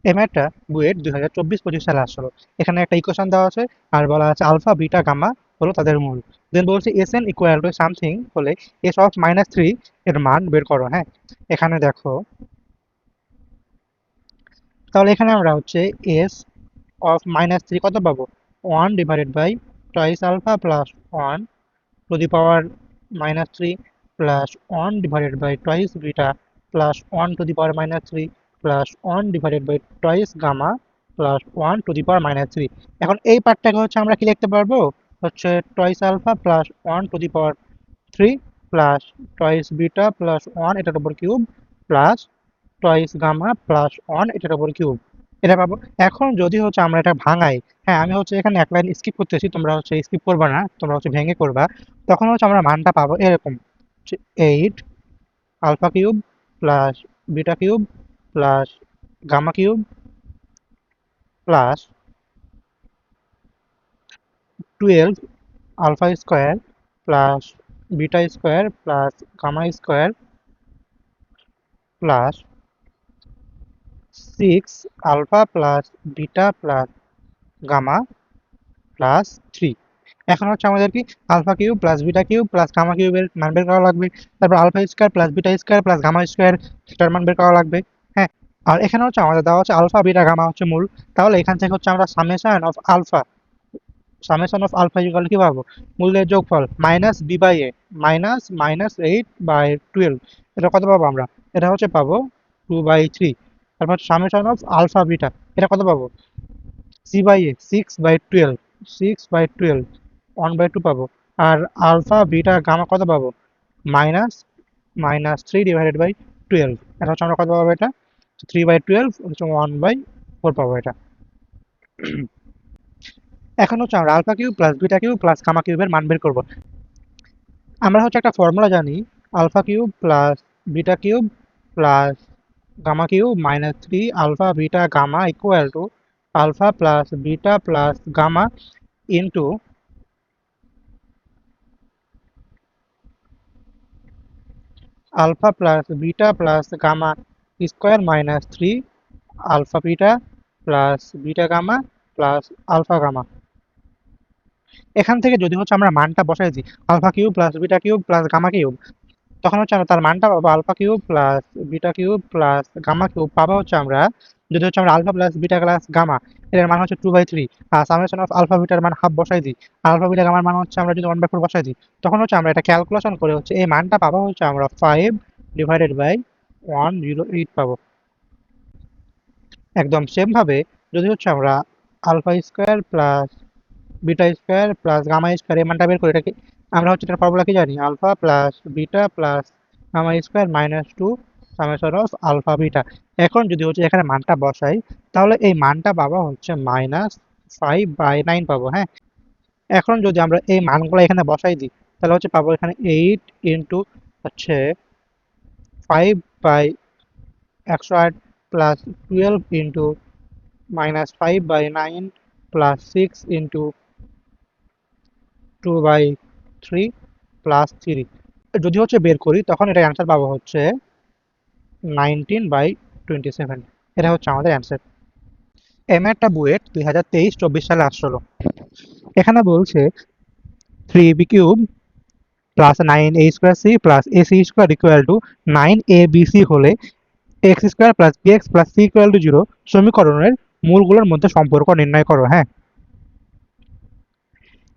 এই ম্যাথটা বুয়েট 2024-25 সালে আসলো। এখানে একটা ইকুয়েশন দেওয়া আছে আর বলা আছে আলফা বিটা গামা হলো তাদের মূল। দেন বলছে S N equal to something হলে এস অফ -3 এর মান বের করো। হ্যাঁ, এখানে দেখো, তাহলে এখানে আমরা হচ্ছে এস অফ -3 কত পাবো? 1 divided by twice alpha plus 1 to the power -3 plus 1 divided by twice beta plus 1 to the power -3 plus 1 divided by twice gamma plus 1 to the power -3। এখন এই পার্টটাকে হচ্ছে আমরা কি লিখতে পারবো? হচ্ছে twice alpha plus 1 to the power 3 plus twice beta plus 1 এটার উপর cube plus twice gamma plus 1 এটার উপর কিউব, এটা পাবো। এখন যদি হচ্ছে আমরা এটা ভাঙাই, হ্যাঁ আমি হচ্ছে এখানে এক লাইন স্কিপ করতেছি, তোমরা হচ্ছে স্কিপ করবা না, তোমরা হচ্ছে ভেঙে করবা। তখন হচ্ছে আমরা মানটা পাবো এরকম, 8 alpha cube plus beta cube plus gamma cube plus 12 alpha square plus beta square plus gamma square plus 6 alpha plus beta plus gamma plus 3। এখন হচ্ছে আমাদের কি alpha cube plus beta cube plus gamma কিউবের মান বের করা লাগবে। তারপর alpha square plus beta square plus gamma square সেটার মান বের করা লাগবে। হ্যাঁ, আর এখানে হচ্ছে আমাদের দেওয়া হচ্ছে আলফা বিটা গামা হচ্ছে মূল। তাহলে এখান থেকে হচ্ছে আমরা সামেশন অফ আলফা ইকুয়াল কি পাবো? মূলের যোগফল minus B by A minus -8/12। এটা কত পাবো আমরা? এটা হচ্ছে পাবো 2/3। তারপর সামেশন অফ আলফা বিটা, এটা কত পাবো? সি বাই এ 6/12 1/2 পাবো। আর আলফা বিটা গামা কত পাবো? মাইনাস -3/12। এটা হচ্ছে আমরা কত পাবো? এটা 3/12 হচ্ছে 1/4 পাবো এটা। এখন হচ্ছে আমরা alpha cube plus beta cube plus gamma কিউবের মান বের করবো। আমরা হচ্ছে একটা ফর্মুলা জানি, alpha cube plus beta cube plus gamma cube -3 alpha beta gamma equal to alpha plus beta plus gamma into alpha plus beta plus gamma square -3 alpha beta plus beta gamma plus alpha gamma. এখান থেকে যদি হচ্ছে আমরা মানটা বসাই দিই, alpha cube plus beta cube plus gamma cube, তখন হচ্ছে আমরা তার মানটা পাবো alpha cube plus beta cube plus gamma cube পাবো হচ্ছে আমরা, যদি হচ্ছে আমরা alpha plus beta plus gamma এর মান হচ্ছে 2/3 আর সামেশন অফ আলফা বিটার মান হাফ বসাই দিই, আলফা বিটা গামার মান হচ্ছে আমরা যদি 1/4 বসাই দিই, তখন হচ্ছে আমরা এটা ক্যালকুলেশন করে হচ্ছে এই মানটা পাবো হচ্ছে আমরা 5/108 পাবো। একদম সেম ভাবে যদি হচ্ছে আমরা alpha square plus beta square plus gamma square এই মানটা বের করি, এটাকে আমরা হচ্ছে এটার ফর্মুলা কি জানি? Alpha plus beta plus gamma square -2 summation of alpha beta. এখন যদি হচ্ছে এখানে মানটা বসাই, তাহলে এই মানটা পাবো হচ্ছে -5/9 পাবো। হ্যাঁ, এখন যদি আমরা এই মানগুলো এখানে বসাই দিই, তাহলে হচ্ছে পাবো এখানে 8 ইন্টু হচ্ছে 5/108 plus 12 into -5/9 plus 6 into 2/3 plus 3। যদি হচ্ছে বের করি তখন এটা অ্যান্সার পাবো হচ্ছে 19/27। এটা হচ্ছে আমাদের অ্যান্সার। এম একটা বুয়েট 2023-24 সালে আসলো। এখানে বলছে 3b cube plus 9a² c plus ac² equal to 9abc হলে x² plus bx plus c equal to 0 সমীকরণের মূলগুলোর মধ্যে সম্পর্ক নির্ণয় করো। হ্যাঁ,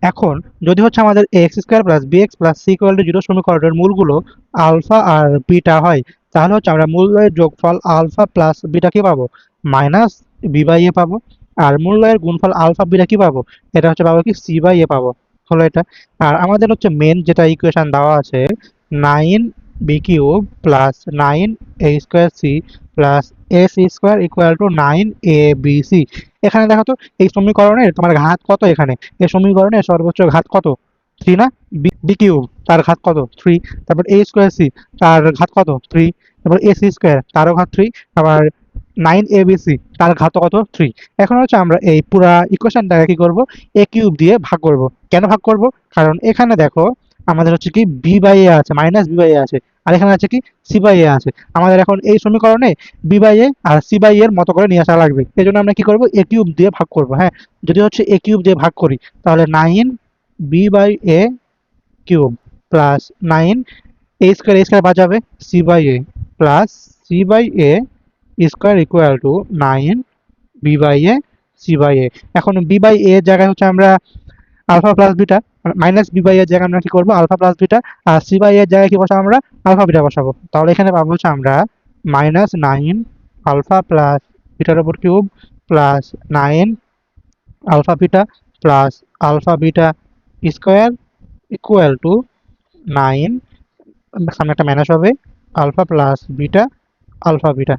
এখন যদি হচ্ছে আমাদের x² plus bx plus c equal to 0 সমীকরণের মূলগুলো আলফা আর বিটা হয়, তাহলে হচ্ছে আমরা মূলের যোগফল আলফা প্লাস বিটা কি পাবো? মাইনাস বি বাই এ পাবো। আর মূলের গুণফল আলফা বিটা কি পাবো? এটা হচ্ছে পাবো কি সি বাই এ পাবো। হলো এটা। আর আমাদের হচ্ছে মেন যেটা ইকুয়েশন দেওয়া আছে, 9b³ plus 9a² c plus ac² equal to 9abc। এখানে দেখো তো, এই সমীকরণের তোমার ঘাত কত? এখানে এই সমীকরণের সর্বোচ্চ ঘাত কত? 3 না? বি কিউব তার ঘাত কত? 3। তারপর a²c তার ঘাত কত? 3। তারপর ac² তারও ঘাত 3। আবার 9abc তার ঘাত কত? 3। এখন হচ্ছে আমরা এই পুরা ইকুয়েশনটাকে কি করব? a³ দিয়ে ভাগ করব। কেন ভাগ করব? কারণ এখানে দেখো আমাদের হচ্ছে কি বি বাই এ আছে, মাইনাস বি বাই এ আছে, আর এখানে আছে কি সি বাই এ আছে। আমাদের এখন এই সমীকরণে বি বাই এ আর সি বাই এর মতো করে নিয়ে আসা লাগবে। এই জন্য আমরা কি করবো, এ কিউব দিয়ে ভাগ করবো। হ্যাঁ, যদি হচ্ছে এ কিউব দিয়ে ভাগ করি তাহলে 9 B by A cube plus 9 A square বাজাবে C by A plus C by A square equal to 9 B by A C by A. এখন বি বাই এ এর জায়গায় হচ্ছে আমরা alpha plus beta, minus B by এর জায়গায় আমরা কি করবো আলফা প্লাস বিটা, আর সি বাই এর জায়গায় কি বসাবো আমরা আলফা বিটা বসাবো। তাহলে এখানে পাবো হচ্ছে আমরা -9 আলফা প্লাস বিটার উপর cube plus 9 alpha beta plus alpha beta square equal to 9, সামনে একটা মাইনাস হবে, alpha plus beta alpha beta.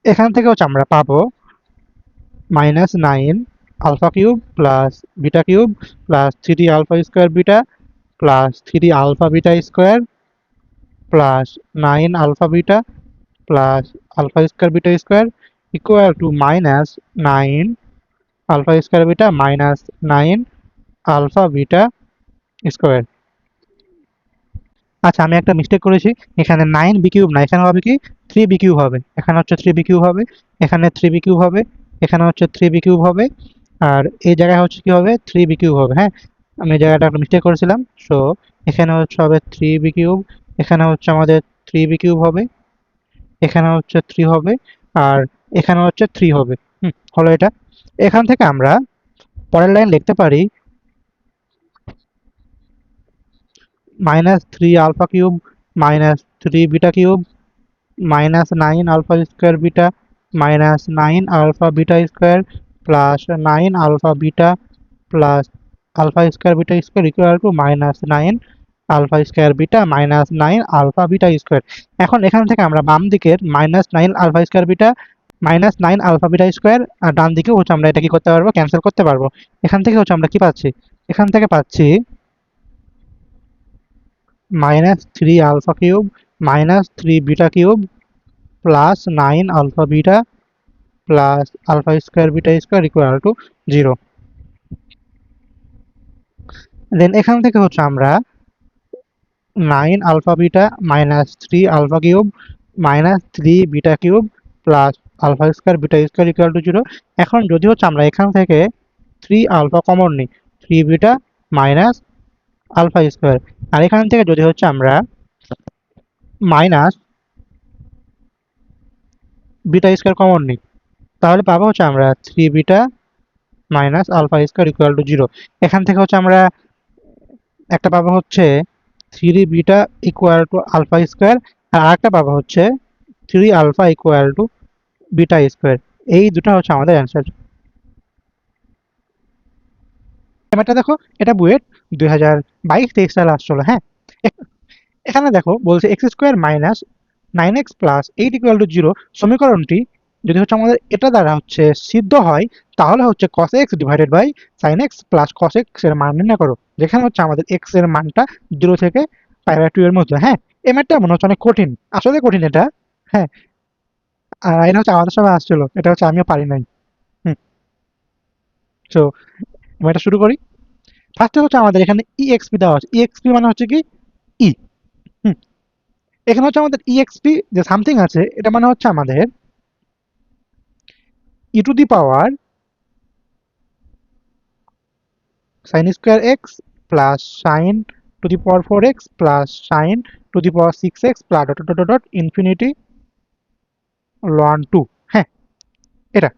এখান থেকে হচ্ছে আমরা পাবো -9 alpha cube plus beta cube plus 3 alpha square beta plus 3 alpha beta square plus 9 alpha beta plus alpha square beta square equal to -9 alpha square beta minus 9 alpha beta square. আচ্ছা, আমি একটা mistake করেছি, এখানে 9 B cube না, এখানে হবে কি 3 B cube হবে। এখানে হচ্ছে 3 বি কিউব হবে, এখানে 3 বি কিউব হবে, এখানে হচ্ছে 3 বি কিউব হবে, আর এই জায়গায় হচ্ছে কি হবে 3 বি কিউব হবে। হ্যাঁ, আমি এই জায়গাটা একটা মিস্টেক করেছিলাম। সো এখানে হচ্ছে হবে 3 বি কিউব, এখানে হচ্ছে আমাদের 3 বি কিউব হবে, এখানে হচ্ছে 3 হবে, আর এখানে হচ্ছে 3 হবে। হলো এটা। এখান থেকে আমরা পরের লাইন লিখতে পারি -3 alpha cube -3 beta cube -9 alpha square beta -9 alpha beta square plus 9 alpha beta plus alpha square beta square equal to -9 alpha square beta minus 9 alpha beta square. এখন এখান থেকে আমরা বাম দিকের -9 alpha square beta -9 alpha beta square, আর ডান দিকে হচ্ছে আমরা এটা কি করতে পারবো, ক্যান্সেল করতে পারবো। এখান থেকে হচ্ছে আমরা কি পাচ্ছি, এখান থেকে পাচ্ছি -3 alpha cube -3 beta cube plus 9 alpha beta plus alpha square beta square equal to 0। Then এখান থেকে হচ্ছে আমরা 9 alpha beta -3 alpha cube -3 beta cube plus alpha square beta square equal to 0। এখন যদি হচ্ছে আমরা এখান থেকে 3 আলফা কমন নিই, 3 বিটা মাইনাস আলফা স্কোয়ার, আর এখান থেকে যদি হচ্ছে আমরা মাইনাস বিটা স্কোয়ার কমন নিই তাহলে পাবো হচ্ছে আমরা 3 beta minus alpha square equal to 0। এখান থেকে হচ্ছে আমরা একটা পাবো হচ্ছে 3 beta equal to alpha square, আর আরেকটা পাবো হচ্ছে 3 alpha equal to beta square. এই দুটো হচ্ছে আমাদের অ্যান্সার। এটা দেখো, এটা বুয়েট 2022-23 সালে আসছিল। হ্যাঁ, এখানে দেখো বলছে x² minus 9x plus 8 equal to 0 সমীকরণটি যদি হচ্ছে আমাদের এটা দ্বারা হচ্ছে সিদ্ধ হয় তাহলে হচ্ছে cos x divided by sin x plus cos x এর মান নির্ণয় করো, যেখানে হচ্ছে আমাদের x এর মানটা 0 থেকে π/2 এর মধ্যে। হ্যাঁ, এই ম্যাথটা মনে হচ্ছে অনেক কঠিন, আসলে কঠিন এটা। হ্যাঁ, এটা হচ্ছে আমাদের সময় আসছিল, এটা হচ্ছে আমিও পারি নাই। হুম, তো এটা শুরু করি। ফার্স্টে হচ্ছে আমাদের এখানে exp দেওয়া আছে, exp মানে হচ্ছে কি ই। হুম, এখানে হচ্ছে আমাদের exp যে সামথিং আছে এটা মানে হচ্ছে আমাদের e to the power sin square x plus sign to the power 4x plus sign to the power 6x plus dot dot dot infinity 1 2। হ্যাঁ, এটা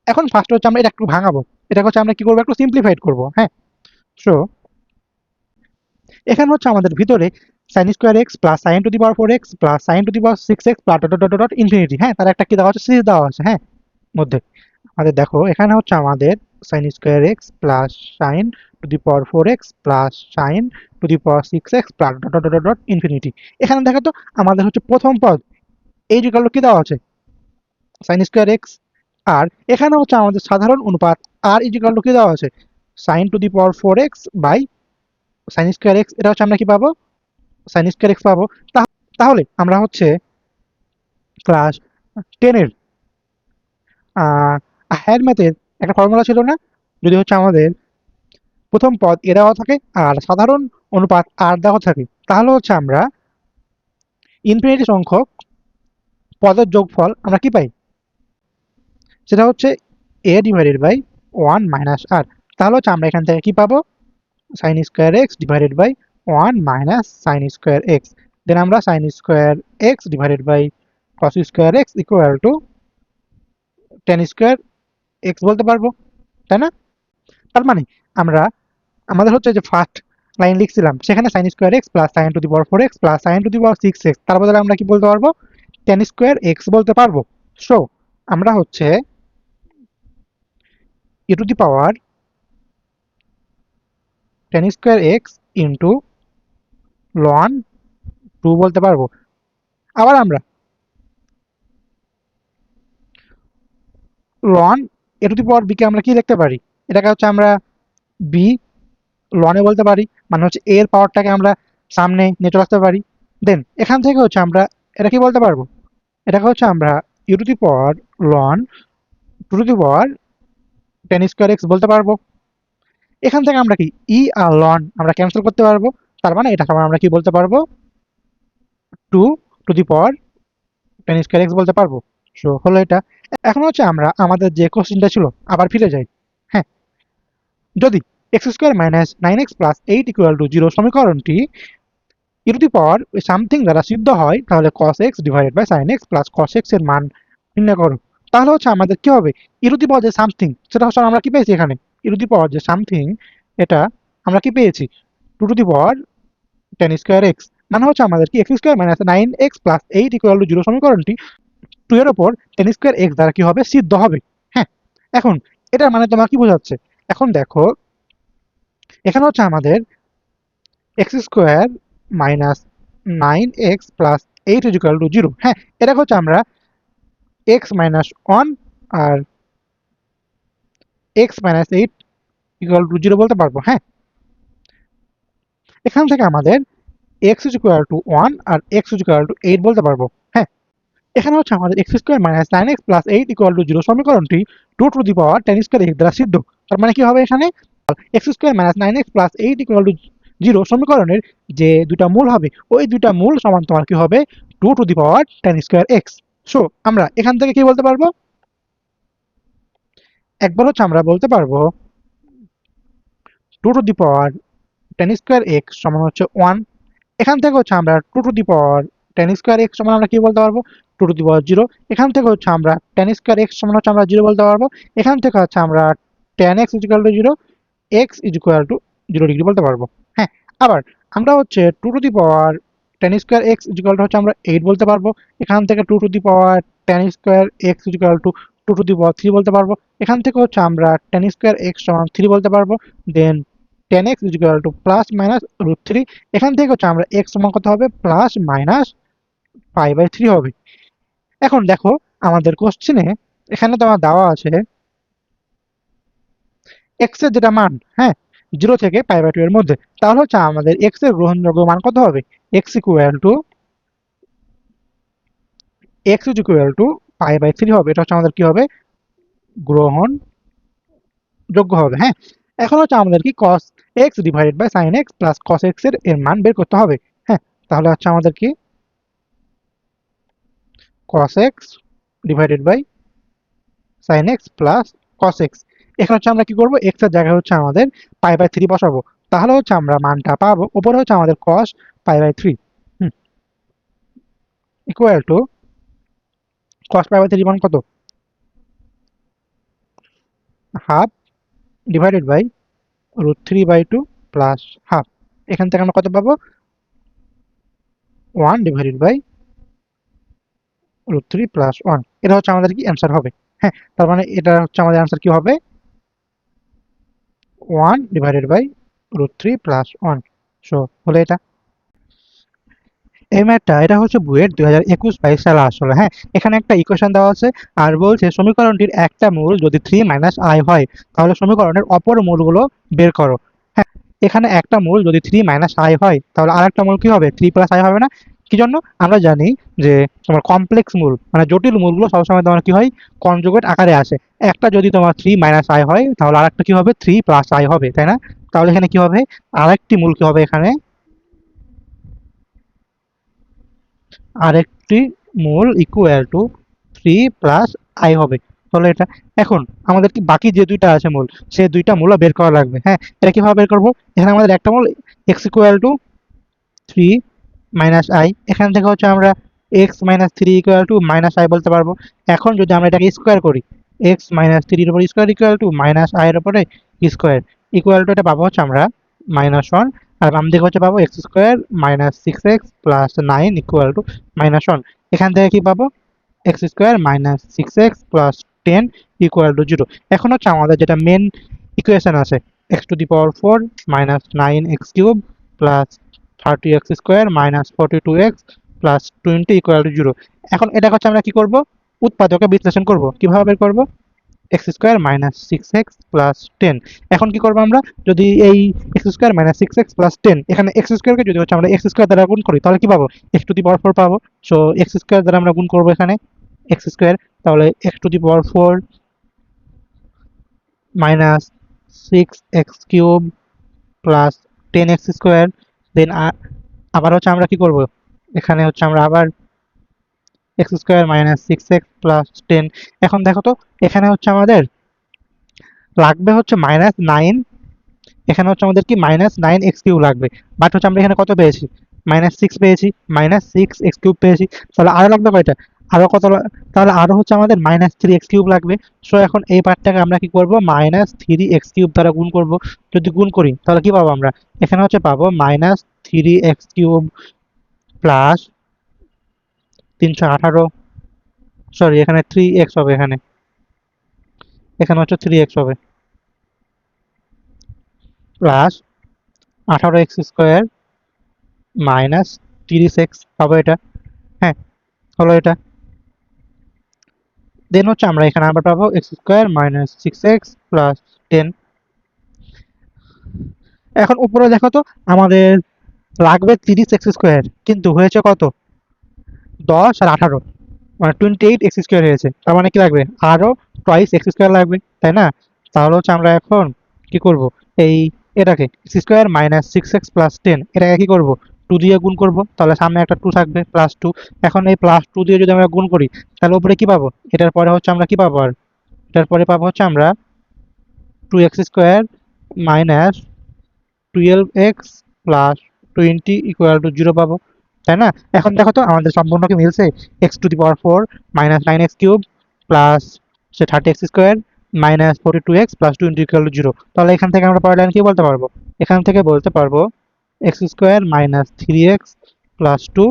এখন ফার্স্ট হচ্ছে আমরা এটা একটু ভাঙাবো, এটা হচ্ছে আমরা কি করবো একটু সিম্পলিফাইড করবো। হ্যাঁ, সো এখানে হচ্ছে আমাদের ভিতরে sign square x plus sign to the power 4x plus sign to the power 6x plus dot dot dot infinity. হ্যাঁ, তার একটা কি দেওয়া আছে, সিরিজ দেওয়া আছে। হ্যাঁ, মধ্যে আমাদের দেখো এখানে হচ্ছে আমাদের sign square x plus sign to the power 4x plus sign to the power 6x plus dot dot dot dot infinity. এখানে দেখো তো আমাদের হচ্ছে প্রথম পদ এই যে কি দেওয়া আছে সাইন স্কোয়ার এক্স, আর এখানে হচ্ছে আমাদের সাধারণ অনুপাত আর ইজিকাল টু কি দেওয়া আছে sine to the power 4x by sine square x. এটা হচ্ছে আমরা কি পাবো সাইন স্কোয়ার এক্স পাবো। তাহলে আমরা হচ্ছে ক্লাস 10-এর হায়ার ম্যাথের একটা ফর্মুলা ছিল না, যদি হচ্ছে আমাদের প্রথম পদ এ দেওয়া থাকে আর সাধারণ অনুপাত আর দেওয়া থাকে, তাহলে হচ্ছে আমরা ইনফিনিটি সংখ্যক পদের যোগফল আমরা কি পাই, সেটা হচ্ছে এ ডিভাইডেড বাই 1 - r। তাহলে হচ্ছে আমরা এখান থেকে কি পাবো, sine square X divided by 1 - sine square X. Then আমরা sine square X divided by cos square X equal to tan square x বলতে পারবো, তাই না? তার মানে আমরা আমাদের হচ্ছে যে ফার্স্ট লাইন লিখছিলাম সেখানে sign square x plus sign to the power 4x plus sign to the power 6x, তার বদলে আমরা কি বলতে পারবো, টেন স্কোয়ার এক্স বলতে পারবো। সো আমরা হচ্ছে e to the power tan square X into ln 2 বলতে পারবো। আবার আমরা ln A to the power B কে আমরা কি লিখতে পারি, এটাকে হচ্ছে আমরা বি লনে বলতে পারি, মানে হচ্ছে এর পাওয়ারটাকে আমরা সামনে নিয়ে চলে আসতে পারি। দেন এখান থেকে হচ্ছে আমরা এটা কি বলতে পারবো, এটাকে হচ্ছে আমরা u to the power ln two to the power tan square x বলতে পারবো। এখান থেকে আমরা কি ই আর লন আমরা ক্যান্সেল করতে পারবো, তার মানে এটাকে আমরা কি বলতে পারবো, two to the power tan square x বলতে পারবো। সো হলো এটা। এখন হচ্ছে আমরা আমাদের যে কোশ্চেনটা ছিল আবার ফিরে যাই। হ্যাঁ, যদি x square minus nine x plus eight equal to zero সমীকরণটি ই টু দি পাওয়ার সামথিং দ্বারা সিদ্ধ হয়, তাহলে cos x divided by sin x plus cos x এর মান নির্ণয় করো। তাহলে হচ্ছে আমাদের কি হবে, ই টু দি পাওয়ার যে সামথিং সেটা হচ্ছে আমরা কি পেয়েছি এখানে, ই টু দি পাওয়ার যে সামথিং এটা আমরা কি পেয়েছি, two to the power tan square x, মানে হচ্ছে আমাদের কি x square minus nine x plus eight equal to zero সমীকরণটি টু এর ওপর টেন স্কোয়ার এক্স দ্বারা কি হবে, সিদ্ধ হবে। হ্যাঁ, এখন এটার মানে তোমার কি বোঝাচ্ছে, এখন দেখো এখানে হচ্ছে আমাদের x square minus nine x plus eight equal to zero. হ্যাঁ, এটা হচ্ছে আমরা এক্স মাইনাস ওয়ান আর x minus eight equal to zero বলতে পারবো। হ্যাঁ, এখান থেকে আমাদের এক্স ইকুয়াল টু ওয়ান আর এক্স ইকুয়াল টু এইট বলতে পারবো। হ্যাঁ, এখানে হচ্ছে আমাদের x square minus nine x plus eight equal to zero সমীকরণটি two to the power tan square x দ্বারা সিদ্ধ। তার মানে কি হবে, এখানে x square minus nine x plus eight equal to zero সমীকরণের যে দুটা মূল হবে ওই দুটা মূল সমান তোমার কি হবে, two to the power tan square x. So আমরা এখান থেকে কি বলতে পারবো, একবার হচ্ছে আমরা বলতে পারবো two to the power tan square x সমান হচ্ছে ওয়ান। এখান থেকে হচ্ছে আমরা two to the power tan square x সমান আমরা কি বলতে পারবো, two to the power zero. এখান থেকে হচ্ছে আমরা টেন স্কোয়ার এক্স সমান হচ্ছে আমরা জিরো বলতে পারবো। এখান থেকে হচ্ছে আমরা tan x equal to zero, x equal to zero degree বলতে পারবো। হ্যাঁ, আবার আমরা হচ্ছে two to the power tan square x equal to হচ্ছে আমরা এইট বলতে পারবো। এখান থেকে two to the power tan square x equal to two to the power three বলতে পারবো। এখান থেকে হচ্ছে আমরা টেন স্কোয়ার এক্স সমান থ্রি বলতে পারবো। Then tan x equal to plus minus root three. এখান থেকে হচ্ছে আমরা এক্স সমান কত হবে, plus minus pi by three হবে। এখন দেখো আমাদের কোশ্চেনে এখানে তোমার দেওয়া আছে এক্স এর যেটা মান, হ্যাঁ, জিরো থেকে পাই বাই টু এর মধ্যে, তাহলে হচ্ছে আমাদের এক্স এর গ্রহণযোগ্য মান কত হবে, x equal to pi by three হবে। এটা হচ্ছে আমাদের কি হবে, গ্রহণ যোগ্য হবে। হ্যাঁ, এখন হচ্ছে আমাদের কি cos x divided by sin x plus cos x এর মান বের করতে হবে। হ্যাঁ, তাহলে হচ্ছে আমাদের কি cos x divided by sin x plus cos x। এখানে হচ্ছে আমরা কি করব, x এর জায়গায় হচ্ছে আমাদের পাই বাই থ্রি বসাবো, তাহলে হচ্ছে আমরা মানটা পাবো, উপরে হচ্ছে আমাদের cos pi by three equal to cos pi by three মান কত, half divided by root three by two plus half. এখান থেকে আমরা কত পাবো, one divided by root three plus one. এটা হচ্ছে আমাদের কি অ্যান্সার হবে। হ্যাঁ, তার মানে এটা হচ্ছে আমাদের অ্যান্সার কি হবে, one divided by root three plus one. So হলো এটা। এই ম্যাথটা এটা হচ্ছে বুয়েট 2021-22 সালে আসলে। হ্যাঁ, এখানে একটা ইকুয়েশন দেওয়া আছে আর বলছে সমীকরণটির একটা মূল যদি থ্রি মাইনাস আই হয় তাহলে সমীকরণের অপর মূলগুলো বের করো। হ্যাঁ, এখানে একটা মূল যদি থ্রি মাইনাস আই হয় তাহলে আর একটা মূল কি হবে, থ্রি প্লাস আই হবে না? কি জন্য, আমরা জানি যে তোমার কমপ্লেক্স মূল মানে জটিল মূলগুলো সবসময় তোমার কি হয়, কনজুগেট আকারে আসে। একটা যদি তোমার থ্রি মাইনাস আই হয় তাহলে আর একটা কি হবে, থ্রি প্লাস আই হবে, তাই না? তাহলে এখানে কি হবে, আরেকটি মূল কি হবে এখানে, আরেকটি মূল ইকুয়াল টু 3 প্লাস আই হবে। তাহলে এটা এখন আমাদের কি বাকি যে দুইটা আছে মূল, সেই দুইটা মূল বের করা লাগবে। হ্যাঁ, এটা কিভাবে বের করবো, এখানে আমাদের একটা মূল x equal two 3 minus I, এখান থেকে হচ্ছে আমরা x minus three equal two minus I বলতে পারবো। এখন যদি আমরা এটাকে স্কোয়ার করি, এক্স মাইনাস থ্রির উপর square equal two minus I এর উপরে স্কোয়ার ইকুয়াল টু, এটা পাবো হচ্ছে আমরা -1, আর বাম দিকে হচ্ছে পাবো x square minus 6x plus 9 equal to -1। এখান থেকে কি পাবো, x square minus 6x plus 10 equal to 0। এখন হচ্ছে আমাদের যেটা মেন ইকুয়েশন আছে, x to the power 4 minus 9x cube plus 30x square minus 42x plus 20 equal to 0। এখন এটা হচ্ছে আমরা কি করব, উৎপাদকে বিশ্লেষণ করব। কিভাবে বের করব, x square minus 6x plus 10। এখন কি করবো আমরা, যদি এই x square minus 6x plus 10, এখানে এক্স স্কোয়ারকে যদি হচ্ছে আমরা এক্স স্কোয়ার দ্বারা গুণ করি তাহলে কি পাবো, এক্স টু দি পাওয়ার 4 পাবো। সো এক্স স্কোয়ার দ্বারা আমরা গুণ করবো এখানে এক্স স্কোয়ার, তাহলে x to the power 4 minus 6x cube plus 10x square. Then আবার হচ্ছে আমরা কি করব, এখানে হচ্ছে আমরা আবার x square minus 6x plus 10। এখন দেখো তো, এখানে হচ্ছে আমাদের লাগবে হচ্ছে -9, এখানে হচ্ছে আমাদের কি -9x কিউব লাগবে, বাট হচ্ছে আমরা এখানে কত পেয়েছি, -6 পেয়েছি, -6x কিউব পেয়েছি। তাহলে আরো লাগবে কয়টা, আরো কত তাহলে আরো হচ্ছে আমাদের -3x কিউব লাগবে। সো এখন এই পার্টটাকে আমরা কি করব, -3x কিউব দ্বারা গুণ করব। যদি গুণ করি তাহলে কি পাবো আমরা, এখানে হচ্ছে পাবো -3x কিউব প্লাস 318, সরি এখানে 3x হবে, এখানে এখানে হচ্ছে 3x হবে, plus 18x square minus 30x পাবো এটা। হ্যাঁ, হলো এটা। দেন হচ্ছে আমরা এখানে আবার পাবো x square minus 6x plus 10। এখন উপরে দেখো তো, আমাদের লাগবে 30x স্কোয়ার, কিন্তু হয়েছে কত, 10 আর 18, মানে 28x স্কোয়ার হয়েছে। তার মানে কি লাগবে, আরো টোয়াইস এক্স স্কোয়ার লাগবে, তাই না? তাহলে হচ্ছে আমরা এখন কি করব, এই এটাকে x square minus 6x plus 10 এটাকে কি করব, 2 দিয়ে গুণ করব, তাহলে সামনে একটা 2 থাকবে +2। এখন এই +2 দিয়ে যদি আমরা গুণ করি তাহলে উপরে কি পাবো, এটার পরে হচ্ছে আমরা কি পাবো, আর এটার পরে পাবো হচ্ছে আমরা 2x square minus 12x plus 20 equal to 0 পাবো, তাই না? এখন দেখো তো আমাদের সম্পূর্ণ কি মিলছে, x to the power 4 minus 9x cube plus 30x square minus 42x plus 20 equal to 0। তাহলে এখান থেকে আমরা পরের লাইন কি বলতে পারবো, এখান থেকে বলতে পারবো x square minus 3x plus 2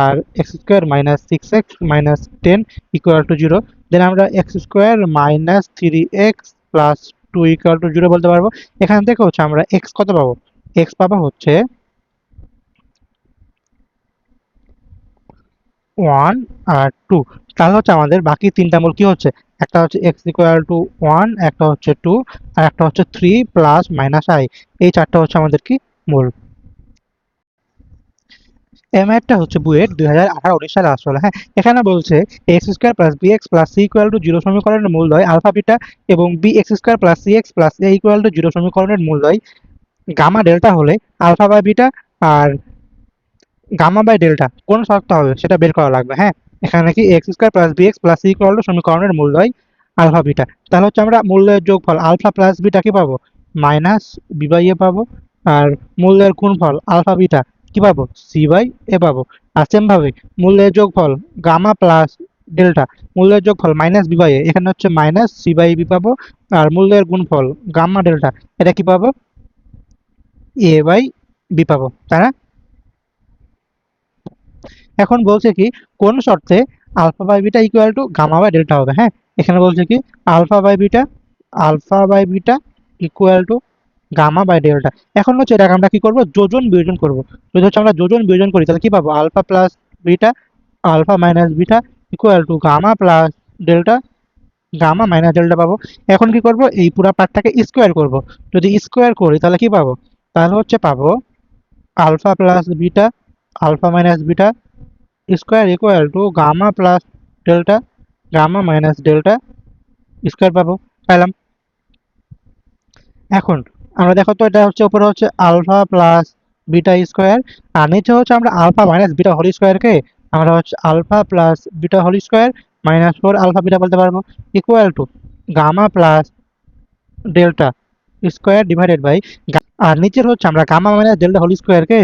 আর x square minus 6x minus 10 equal to 0। Then আমরা x square minus 3x plus 2 equal to 0 বলতে পারবো। এখান থেকে হচ্ছে আমরা এক্স কত পাবো, এক্স পাবো হচ্ছে 1 আর 2। তাহলে হচ্ছে আমাদের বাকি তিনটা মূল কি হচ্ছে, একটা হচ্ছে এক্স ইকুয়াল টু 1, একটা হচ্ছে 2, আর একটা হচ্ছে 3 প্লাস মাইনাস আই। এই চারটা হচ্ছে আমাদের কি মূল। এই ম্যাথটা হচ্ছে বুয়েট 2018-19 সালে আসলে। হ্যাঁ, এখানে বলছে x square plus B x plus C equal to 0 সমীকরণের মূলদ্বয় আলফা বিটা, এবং B x square plus C x plus A equal to 0 সমীকরণের মূলদ্বয় গামা ডেল্টা হলে আলফা বাই বিটা আর গামা বাই ডেল্টা কোন শর্ত হবে সেটা বের করা লাগবে। হ্যাঁ, এখানে কি x square plus B x plus C equal to সমীকরণের মূলদ্বয় আলফা বিটা। তাহলে হচ্ছে আমরা মূল্যের যোগফল আলফা প্লাস বিটা কি পাবো, মাইনাস বি বাই এ পাবো, আর মূল্যের গুণফল আলফা বিটা কি পাবো, সি বাই এ পাবো। আর সেম ভাবে মূল্যের যোগফল গামা প্লাস ডেল্টা, মূল্যের যোগফল মাইনাস বি বাই এ, এখানে হচ্ছে মাইনাস সি বাই বি পাবো। আর মূল্যের গুণফল গামা ডেল্টা, এটা কি পাবো, এ বাই বি পাবো, তাই না? এখন বলছে কি, কোন শর্তে alpha by beta equal to gamma by delta হবে। হ্যাঁ, এখানে বলছে কি alpha by beta, alpha by beta equal to gamma by delta. এখন হচ্ছে এটাকে আমরা কি করব, যোজন বিয়োজন করব। যদি হচ্ছে আমরা যোজন বিয়োজন করি তাহলে কি পাবো, alpha plus beta, alpha minus beta equal to gamma plus delta, gamma minus delta পাবো। এখন কি করব, এই পুরো পার্টটাকে স্কোয়ার করব। যদি স্কোয়ার করি তাহলে কি পাবো, তাহলে হচ্ছে পাবো alpha plus beta, alpha minus beta square equal to gamma plus delta, gamma minus delta square পাবো, পাইলাম। এখন আমরা দেখো তো এটা হচ্ছে উপরে হচ্ছে আলফা প্লাস বিটা স্কোয়ার, আর নিচে হচ্ছে আমরা আলফা মাইনাস বিটা হোল স্কোয়ারকে আমরা হচ্ছে alpha plus beta whole square minus four alpha beta বলতে পারবো, equal to gamma plus delta square divided by, আর নিচের হচ্ছে আমরা গামা মাইনাস ডেল্টা হোল স্কোয়ারকে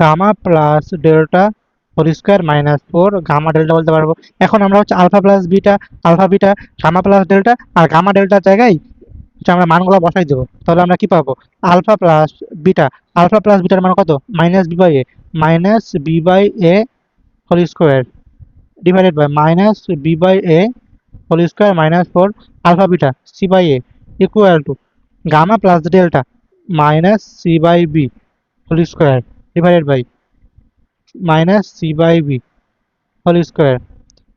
gamma plus delta whole square minus four gamma delta বলতে পারবো। এখন আমরা হচ্ছে alpha plus beta, alpha beta, gamma plus delta আর গামা ডেল্টার জায়গায় হচ্ছে আমরা মানগুলো বসাই দেবো, তাহলে আমরা কি পাবো? Alpha plus beta, alpha plus বিটার মান কত? Minus B by A, minus B by A whole square divided by minus B by A whole square minus four alpha beta C by A equal to gamma plus delta minus C by B whole square divided by minus C by B whole square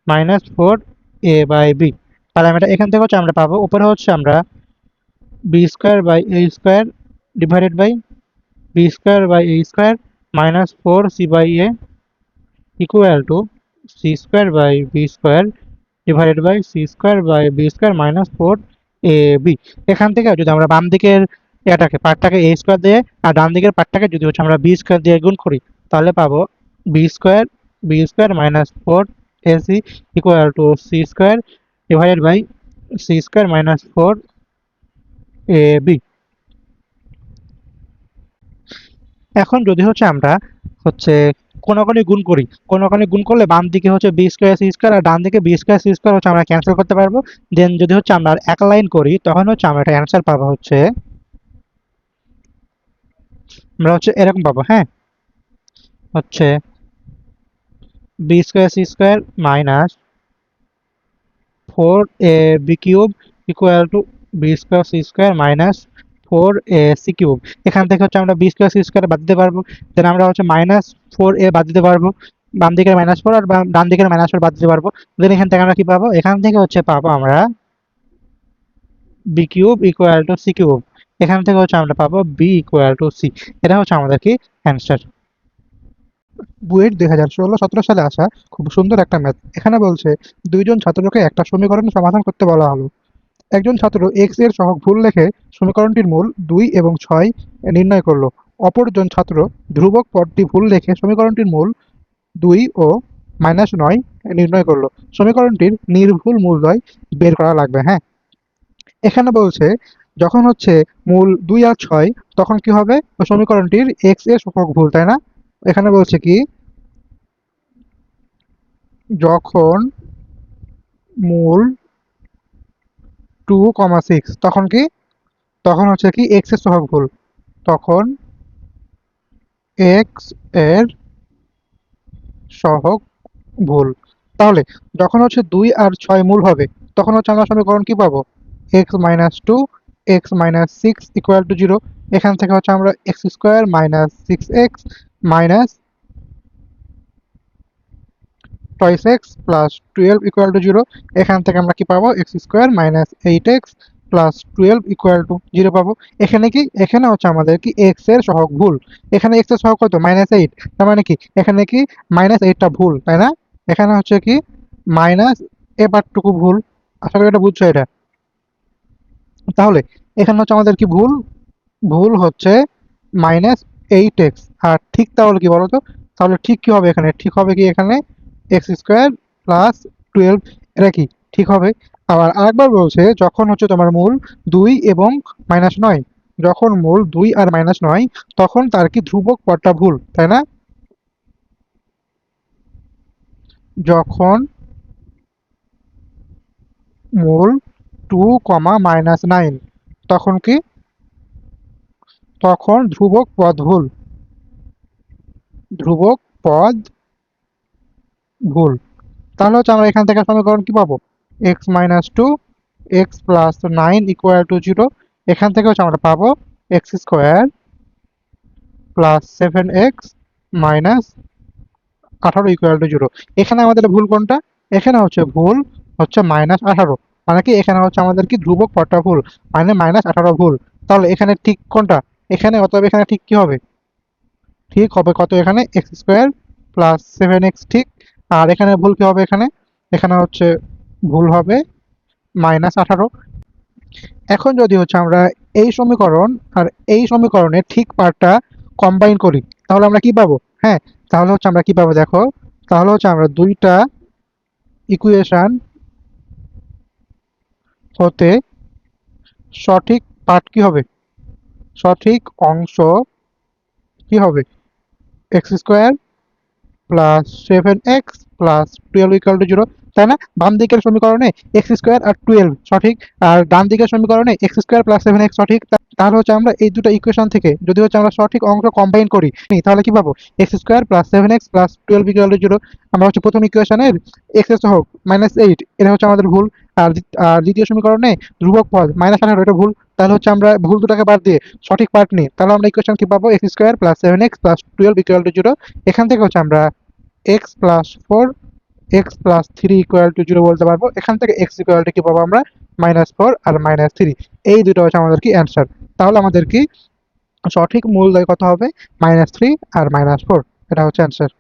minus four A by B. তাহলে আমরা এখান থেকে হচ্ছে আমরা পাবো উপরে হচ্ছে আমরা B square by A square divided by B square by A square minus four C by A equal to C square by B square divided by C square by B square minus four A B. এখান থেকে যদি আমরা বাম দিকের এটাকে পার্টটাকে এ square দিয়ে আর ডান দিকের পার্টটাকে যদি হচ্ছে আমরা বি স্কোয়ার দিয়ে গুণ করি, তাহলে পাবো B square minus four A C equal to C square divided by C square minus four A B. এখন যদি হচ্ছে আমরা হচ্ছে কোনাকুনি গুণ করি, কোনাকুনি গুণ করলে বাম দিকে হচ্ছে বি স্কোয়ার সি স্কোয়ার আর ডান দিকে বি স্কোয়ার সি স্কোয়ার হচ্ছে আমরা ক্যান্সেল করতে পারবো। দেন যদি হচ্ছে আমরা এক লাইন করি তখন হচ্ছে আমরা একটা অ্যান্সার পাবো হচ্ছে আমরা হচ্ছে এরকম পাবো, হ্যাঁ, হচ্ছে B square C square minus four A B cube equal to B square C square minus four A C cube. এখান থেকে হচ্ছে আমরা বি স্কোয়ার সি স্কোয়ার বাদ দিতে পারবো, দেন আমরা হচ্ছে মাইনাস ফোর এ বাদ দিতে পারবো, বাম দিকের মাইনাস ফোর আর ডান দিকের মাইনাস ফোর বাদ দিতে পারবো। দেন এখান থেকে আমরা কি পাবো? এখান থেকে হচ্ছে পাবো আমরা B cube equal to C cube. এখান থেকে হচ্ছে আমরা পাবো বি ইকুয়াল টু সি। এটা হচ্ছে আমাদের কি অ্যান্সার। বুয়েট 2016-17 সালে আসা খুব সুন্দর একটা ম্যাথ। এখানে বলছে দুইজন ছাত্রকে একটা সমীকরণ সমাধান করতে বলা হলো। একজন ছাত্র এক্স এর সহগ ভুল লিখে সমীকরণটির মূল 2 এবং 6 নির্ণয় করলো। অপরজন ছাত্র ধ্রুবক পদটি ভুল লিখে সমীকরণটির মূল 2 ও -9 নির্ণয় করলো। সমীকরণটির নির্ভুল মূলদ্বয় বের করা লাগবে, হ্যাঁ। এখানে বলছে যখন হচ্ছে মূল 2 আর 6 তখন কি হবে? ওই সমীকরণটির এক্স এর সহগ ভুল, তাই না? এখানে বলছে কি যখন মূল 2, 6 তখন কি? তখন হচ্ছে কি এক্স এর সহগ ভুল, তখন এক্স এর সহগ ভুল। তাহলে যখন হচ্ছে 2 আর 6 মূল হবে তখন হচ্ছে আমরা সমীকরণ কি পাবো? X minus two x minus six equal to zero. এখান থেকে হচ্ছে আমরা x square minus six x minus twice x plus 12 equal to zero. এখান থেকে আমরা কি পাবো? X square minus eight x plus 12 equal to zero পাবো। এখানে কি? এখানে হচ্ছে আমাদের কি এক্স এর সহগ ভুল। এখানে এক্স এর সহগ কত? -8। তার মানে কি এখানে কি -8টা ভুল, তাই না? এখানে হচ্ছে কি মাইনাস এ পার্টটুকু ভুল। আশা করি এটা বুঝছো এটা। তাহলে এখানে হচ্ছে আমাদের কি ভুল? ভুল হচ্ছে -8x। আর ঠিক তাহলে কি বলতো? তাহলে ঠিক কি হবে এখানে? ঠিক হবে কি এখানে এক্স স্কোয়ার প্লাস 12, এটা কি ঠিক হবে? আবার আরেকবার বলছে যখন হচ্ছে তোমার মূল 2 এবং -9, যখন মূল 2 আর -9 তখন তার কি ধ্রুবক পদটা ভুল, তাই না? যখন মূল 2, -9 তখন কি? তখন ধ্রুবক পদ ভুল, ধ্রুবক পদ ভুল। তাহলে হচ্ছে আমরা এখান থেকে সমীকরণ কি পাবো? X minus two x plus nine equal to zero. এখান থেকে হচ্ছে আমরা পাবো x square plus seven x minus 18 equal to zero. এখানে আমাদের ভুল কোনটা? এখানে হচ্ছে ভুল হচ্ছে -18, মানে কি এখানে হচ্ছে আমাদের কি ধ্রুবক পদটা ভুল, মানে -18 ভুল। তাহলে এখানে ঠিক কোনটা? এখানে অতএব এখানে ঠিক কি হবে? ঠিক হবে কত? এখানে x square plus seven x ঠিক। আর এখানে ভুল কি হবে? এখানে এখানে হচ্ছে ভুল হবে -18। এখন যদি হচ্ছে আমরা এই সমীকরণ আর এই সমীকরণের ঠিক পার্টটা কম্বাইন করি, তাহলে আমরা কি পাবো? হ্যাঁ, তাহলে হচ্ছে আমরা কি পাবো দেখো, তাহলে হচ্ছে আমরা দুইটা ইকুয়েশন হতে সঠিক পার্ট কি হবে, সঠিক অংশ কি হবে, x square plus 7x plus 12 = 0, তাই না? বাম দিকের সমীকরণে এক্স স্কোয়ার আর 12 সঠিক, আর ডান দিকের সমীকরণে এক্স স্কোয়ার প্লাস 7x সঠিক। তাহলে হচ্ছে আমরা এই দুটো ইকুয়েশন থেকে যদি হচ্ছে আমরা সঠিক অংশ কম্বাইন করি, তাহলে কি পাবো, x square plus 7x plus 12 = 0। আমরা হচ্ছে প্রথম ইকুয়েশনের এক্স হোক -8 এটা হচ্ছে আমাদের ভুল, আর আর দ্বিতীয় সমীকরণে ধ্রুবক পদ -18 এটা ভুল। তাহলে হচ্ছে আমরা ভুল দুটাকে বাদ দিয়ে সঠিক পার্ট নিই, তাহলে আমরা ইকুয়েশন কি পাবো, x square plus 7x plus 12 = 0। এখান থেকে হচ্ছে আমরা x প্লাস 4 x প্লাস 3 = 0 বলতে পারবো। এখান থেকে x ইকুয়াল টু কি পাবো আমরা, -4 আর -3। এই দুটো হচ্ছে আমাদের কি অ্যান্সার। তাহলে আমাদের কি সঠিক মূলদয় কত হবে, -3 আর -4, এটা হচ্ছে অ্যান্সার।